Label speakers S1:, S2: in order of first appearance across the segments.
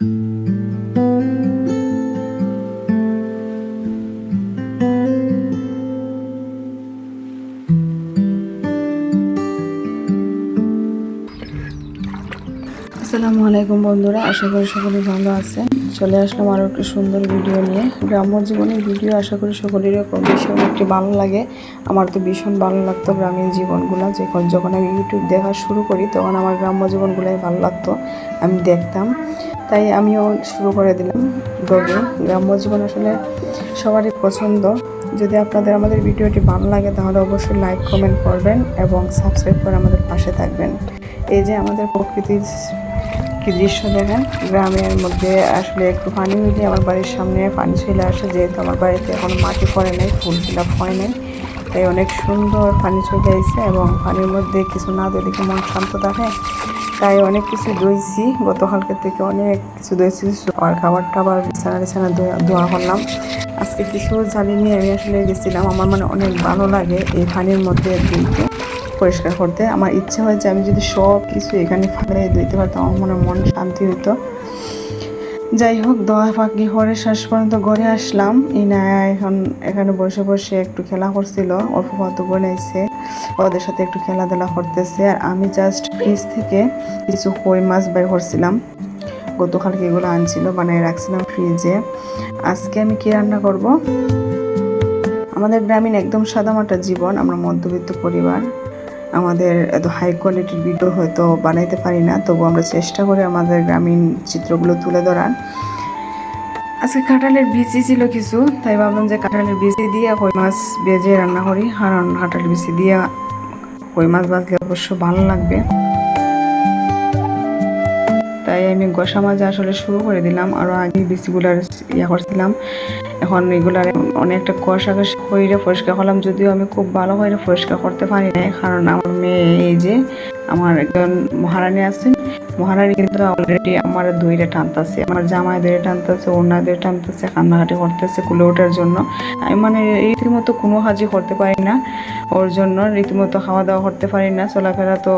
S1: আসসালামু আলাইকুম বন্ধুরা, আশা করি সকলেই ভালো আছেন। চলে আসলাম আরও একটি সুন্দর ভিডিও নিয়ে। গ্রাম্য জীবনের ভিডিও আশা করি সকলেরই ভীষণ একটি ভালো লাগে। আমার তো ভীষণ ভালো লাগতো গ্রামীণ জীবনগুলো। যখন আমি ইউটিউব দেখা শুরু করি তখন আমার গ্রাম্য জীবনগুলোই ভালো লাগতো, আমি দেখতাম। তাই আমিও শুরু করে দিলাম ব্লগে। গ্রাম্য জীবন আসলে সবারই পছন্দ। যদি আপনাদের আমাদের ভিডিওটি ভালো লাগে তাহলে অবশ্যই লাইক কমেন্ট করবেন এবং সাবস্ক্রাইব করে আমাদের পাশে থাকবেন। এই যে আমাদের প্রকৃতির কি দৃশ্য দেখেন, গ্রামের মধ্যে আসলে একটু পানি হইলে আমার বাড়ির সামনে পানি চলে আসে। যেহেতু আমার বাড়িতে এখন মাটি পড়ে নাই, ফুল ফিল আপ হয় নাই, তাই অনেক সুন্দর পানি চলে আসছে। এবং পানির মধ্যে কিছু না দিয়ে দেখে মন শান্ত থাকে। তাই অনেক কিছু ধুইছি, গতকালকে থেকে অনেক কিছু ধুয়েছি। আর খাবার টাবার বিছানা ধোয়া করলাম। আজকে কিছু জানি নিয়ে আমি আসলে গেছিলাম। আমার অনেক ভালো লাগে এই পানির মধ্যে ধুইতে, পরিষ্কার করতে। আমার ইচ্ছে হয় যে আমি যদি সব কিছু এখানে ফেলে ধুইতে পারতাম, আমার মন শান্তি হইতো। যাই হোক, দোয়া পাকি করে শেষ পর্যন্ত ঘরে আসলাম। ইনায়া এখন এখানে বসে বসে একটু খেলা করছিল, অল্প কত বানাইছে, ওদের সাথে একটু খেলাধুলা করতেছে। আর আমি জাস্ট ফ্রিজ থেকে কিছু কই মাছ বের করছিলাম। গতকালকে এগুলো আনছিল, বানিয়ে রাখছিলাম ফ্রিজে। আজকে আমি কি রান্না করব? আমাদের গ্রামীণ একদম সাদামাটা জীবন, আমরা মধ্যবিত্ত পরিবার। আমাদের এত হাই কোয়ালিটির ভিডিও হয়তো বানাইতে পারি না, তবু আমরা চেষ্টা করি আমাদের গ্রামীণ চিত্রগুলো তুলে ধরার। আজকে কাঁঠালের বিচি ছিল কিছু, তাই ভাবলাম যে কাঁঠালের বিচি দিয়ে কই মাছ ভেজে রান্না করি। কারণ কাঁঠালের বিচি দিয়ে কই মাছ ভাজলে অবশ্য ভালো লাগবে। তাই আমি গোসা মাছ আসলে শুরু করে দিলাম। আরও আগে বিচিগুলার করছিলাম। এখন এগুলার অনেকটা কষা করে পরিষ্কার করলাম, যদিও আমি খুব ভালো করে পরিষ্কার করতে পারি না। কারণ আমার মেয়ে, এই যে আমার একজন মহারানী আছেন, মহারানী কিন্তু অলরেডি আমার দইটা টানতেছে, আমার জামাই দইটা টানতেছে, ওনাদের টানতেছে, কান্নাকাটি করতেছে কুলে ওঠার জন্য। আমি রীতিমতো কোনো কাজই করতে পারি না ওর জন্য, রীতিমতো খাওয়া দাওয়া করতে পারি না। চলাফেরা তো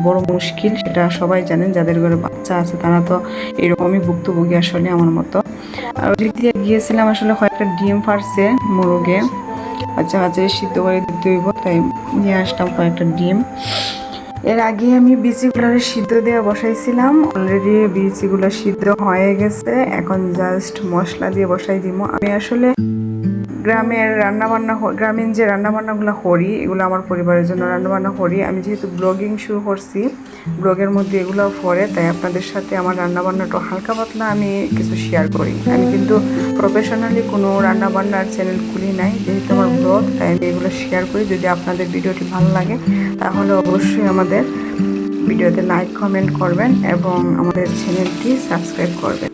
S1: বড় মুশকিল, সেটা সবাই জানেন। যাদের ঘরে বাচ্চা আছে তারা তো এরকমই ভুক্তভোগী আসলে আমার মতো। আর ওদিক দিয়ে গিয়েছিলাম, আসলে কয়েকটা ডিম ফাটছে মুরগে, বাচ্চা সিদ্ধ করে দিতে হইব, তাই নিয়ে আসলাম কয়েকটা ডিম। এর আগে আমি বিচিগুলো সিদ্ধ দিয়ে বসাইছিলাম, অলরেডি বিচিগুলো সিদ্ধ হয়ে গেছে। এখন জাস্ট মশলা দিয়ে বসাই দিব। আমি আসলে গ্রামীণ যে রান্নাবান্নাগুলো করি, এগুলো আমার পরিবারের জন্য রান্নাবান্না করি। আমি যেহেতু ব্লগিং শুরু করছি, ব্লগের মধ্যে এগুলো পড়ে, তাই আপনাদের সাথে আমার রান্নাবান্নাটা হালকা পাতলা আমি কিছু শেয়ার করি। আমি কিন্তু প্রফেশনালি কোনো রান্নাবান্নার চ্যানেল খুলি নাই, যেহেতু আমার ব্লগ, তাই আমি এগুলো শেয়ার করি। যদি আপনাদের ভিডিওটি ভালো লাগে তাহলে অবশ্যই আমাদের ভিডিওতে লাইক কমেন্ট করবেন এবং আমাদের চ্যানেলটি সাবস্ক্রাইব করবেন।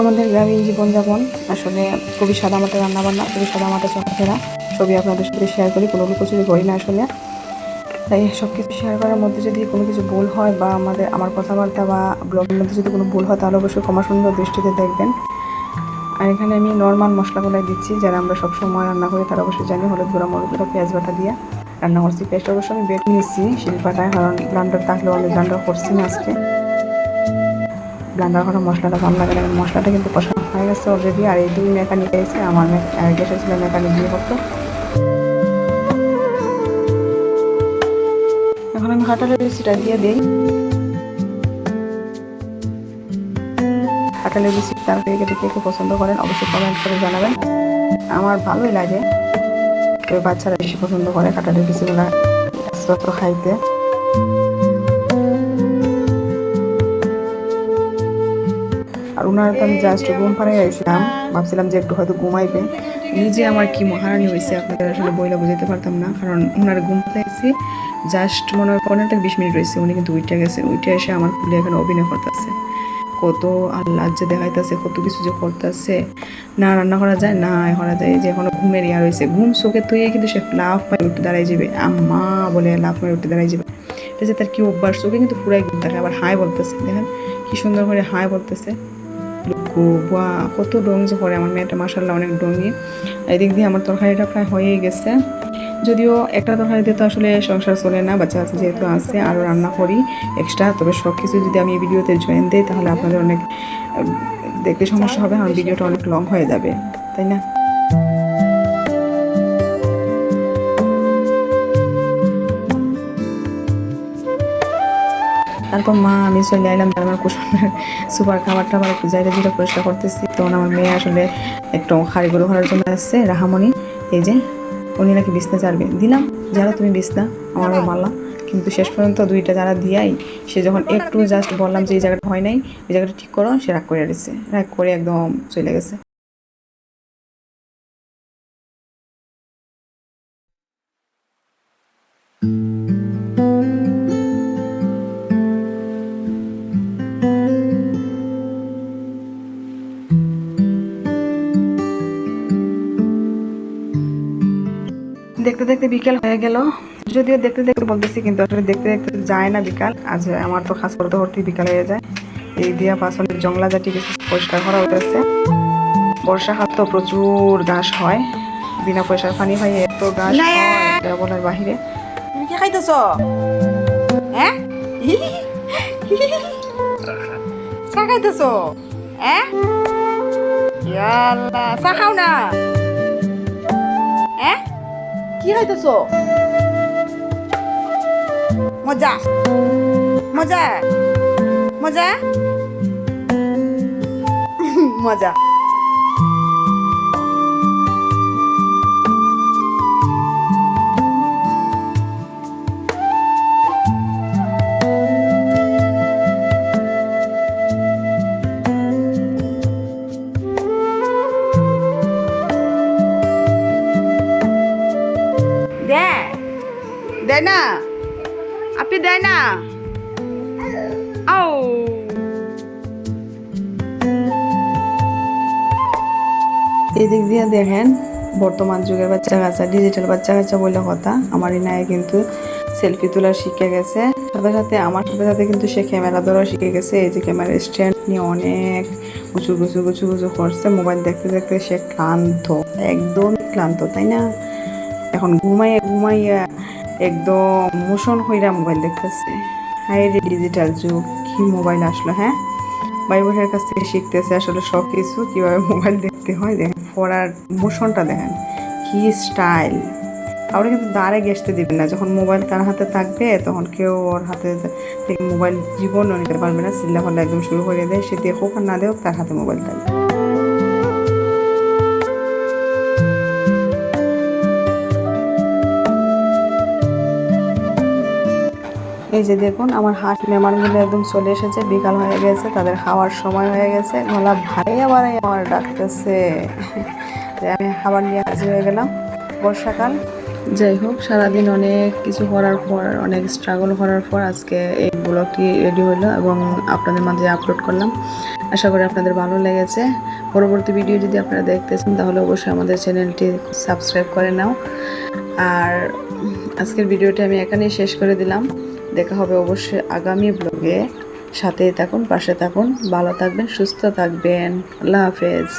S1: আমাদের গ্রামীণ জীবনযাপন আসলে খুবই সাদামাটা রান্নাবান্না, খুবই সাদামাটা চলাফেরা, সবই আপনাদের সাথে শেয়ার করি, কোনো লুকোচুরি করি না আসলে। তাই সব কিছু শেয়ার করার মধ্যে যদি কোনো কিছু ভুল হয় বা আমার কথাবার্তা বা ব্লগের মধ্যে যদি কোনো ভুল হয় তাহলে অবশ্যই ক্ষমা সুন্দর দৃষ্টিতে দেখবেন। আর এখানে আমি নর্মাল মশলাগুলাই দিচ্ছি, যারা আমরা সবসময় রান্না করি তারা অবশ্যই জানি। হলুদ গুঁড়া, মরিচ গুঁড়া, পেঁয়াজ বাটা দিয়ে রান্না করছি। পেঁয়াজটা অবশ্যই আমি বেটে নিচ্ছি শিলপাটায়, কারণ ব্লান্ডার থাকলেও আমি ব্লান্ডার করছি না আজকে। ব্লান্ডার করা মশলাটা ভালো লাগে না। মশলাটা কিন্তু কষানো হয়ে গেছে অলরেডি। আর এই 2 মেকানিক এসে আমার গ্যাসে ছিল, মেকানিক দিয়ে করতো। এখন আমি কাঁঠালের বিচিটা দিয়ে দিই। কাঁঠালের বিচি তরকারি কে পছন্দ করেন অবশ্যই কমেন্ট করে জানাবেন। আমার ভালোই লাগে, তবে বাচ্চারা বেশি পছন্দ করে কাঁঠালের বিচিগুলো খাইতে। আর ওনারা তো আমি জাস্ট ঘুম পাড়াই গেছিলাম, ভাবছিলাম যে একটু হয়তো ঘুমাইবে। নিজে আমার কি মহারানী হয়েছে আপনাদের আসলে বইলা বুঝাতে পারতাম না। কারণ ওনার ঘুম পাড়াইছি জাস্ট মনে হয় 15 থেকে 20 মিনিট রয়েছে, উনি কিন্তু উইটে গেছে। উইটে এসে আমার খুলে এখানে অভিনয় করতেছে। কত আল্লাহ যে দেখাইতেছে, কত কিছু যে করতেছে। না রান্না করা যায়, না করা যায়, যে এখনো ঘুমের ইয়া রয়েছে। ঘুম চোখে তুই কিন্তু সে লাফ মারি উঠে দাঁড়াই যাবে, আম্মা বলে লাফ মারি উঠে দাঁড়াই যাবে। এটা যে তার কি অভ্যাস, চোখে কিন্তু পুরাই ঘুম থাকে। আবার হাই বলতেছে, দেখেন কি সুন্দর করে হাই বলতেছে। লুকু বা কত ডং যে করে আমার মেয়েটা, মাশাআল্লাহ অনেক ডঙ্গি। এদিক দিয়ে আমার তরকারিটা প্রায় হয়েই গেছে। যদিও একটা তরকারিতে তো আসলে সংসার চলে না, বাচ্চা কাচ্চা যেহেতু আছে, আরও রান্না করি এক্সট্রা। তবে সব কিছু যদি আমি এই ভিডিওতে জয়েন দিই তাহলে আপনাদের অনেক দেখতে সমস্যা হবে, আমার ভিডিওটা অনেক লং হয়ে যাবে, তাই না? তারপর মা আমি চলে এলাম আমার কুসুমের সুপার খাবারটা আবার একটু জায়গা দিকে পরিষ্কার করতেছি। তখন আমার মেয়ে আসলে একটু হাড়িগুলো ঘরের জন্য আসছে, রাহামণি, এই যে উনি নাকি বিছনা চাড়বে। দিলাম, যারা তুমি বিছনা আমারও মালা, কিন্তু শেষ পর্যন্ত দুইটা যারা দিয়াই, সে যখন একটু জাস্ট বললাম যে এই জায়গাটা হয় নাই, এই জায়গাটা ঠিক করো, সে রাগ করে দিচ্ছে, রাগ করে একদম চলে গেছে। দেখতে দেখতে বিকেল হয়ে গেল, যদিও দেখতে দেখতে বলতেছি কিন্তু আসলে দেখতে দেখতে যায় না বিকাল। আজ আমার তো খাস করতে করতে বিকাল হয়ে যায়। এই দিয়া পাশনের জংলা জাতি কিছু পরিষ্কার করা হতেছে। বর্ষাকাল তো প্রচুর ঘাস হয়, বিনা পয়সার পানি হয়, এত ঘাস হয় বলার বাহিরে। তুমি কি খাইতেছ? হ্যাঁ, চা খাইতেছ? হ্যাঁ, চা খাও না? হ্যাঁ, কি খাইতেছ? মজা মজা মজা মজা। দেয় না আপনি, দেয় না। আও এদিক দিয়ে দেখেন, বর্তমান যুগের বাচ্চা কাচ্চা, ডিজিটাল বাচ্চা কাচ্চা বলে কথা। আমার ইনায় কিন্তু সেলফি তোলা শিখে গেছে, সাথে সাথে আমার সাথে সাথে কিন্তু সে ক্যামেরা ধরা শিখে গেছে। এই যে ক্যামেরা স্ট্যান্ড নিয়ে অনেক গুছু গুছু গুছু গুছু করছে। মোবাইল দেখতে দেখতে সে ক্লান্ত, একদম ক্লান্ত, তাই না? এখন ঘুমাইয়া ঘুমাইয়া একদম মোশন হইরা মোবাইল দেখতেছে। হাই রে ডিজিটাল যুগ, কি মোবাইল আসলো! হ্যাঁ, ভাই বোনের কাছ থেকে শিখতেছে আসলে সব কিছু, কীভাবে মোবাইল দেখতে হয়। দেখেন পড়ার মোশনটা, দেখেন কি স্টাইল। কাউরে কিন্তু দাঁড়ে গেছতে দিবেন না, যখন মোবাইল তার হাতে থাকবে তখন কেউ ওর হাতে থেকে মোবাইল জীবনও নিতে পারবে না। চিল্লাফাল্লা একদম শুরু করে দেয়, সে দেখুক আর না দেখুক তার হাতে মোবাইল থাকবে। এই যে দেখুন আমার হাট মেহমানগুলো একদম চলে এসেছে, বিকাল হয়ে গেছে, তাদের খাওয়ার সময় হয়ে গেছে। গলা ভাই আবার আমার ডাকতেছে, আমি খাবার নিয়ে হাজির হয়ে গেলাম। বর্ষাকাল, যাই হোক সারাদিন অনেক কিছু করার পর, অনেক স্ট্রাগল করার পর আজকে এই ব্লগটি রেডি হলো এবং আপনাদের মাঝে আপলোড করলাম। আশা করি আপনাদের ভালো লেগেছে। পরবর্তী ভিডিও যদি আপনারা দেখতেছেন তাহলে অবশ্যই আমাদের চ্যানেলটি সাবস্ক্রাইব করে নাও। আর আজকের ভিডিওটি আমি এখানেই শেষ করে দিলাম। দেখা হবে অবশ্যই আগামী ব্লগে। সাথেই থাকুন, পাশে থাকুন, ভালো থাকবেন, সুস্থ থাকবেন। আল্লাহ হাফেজ।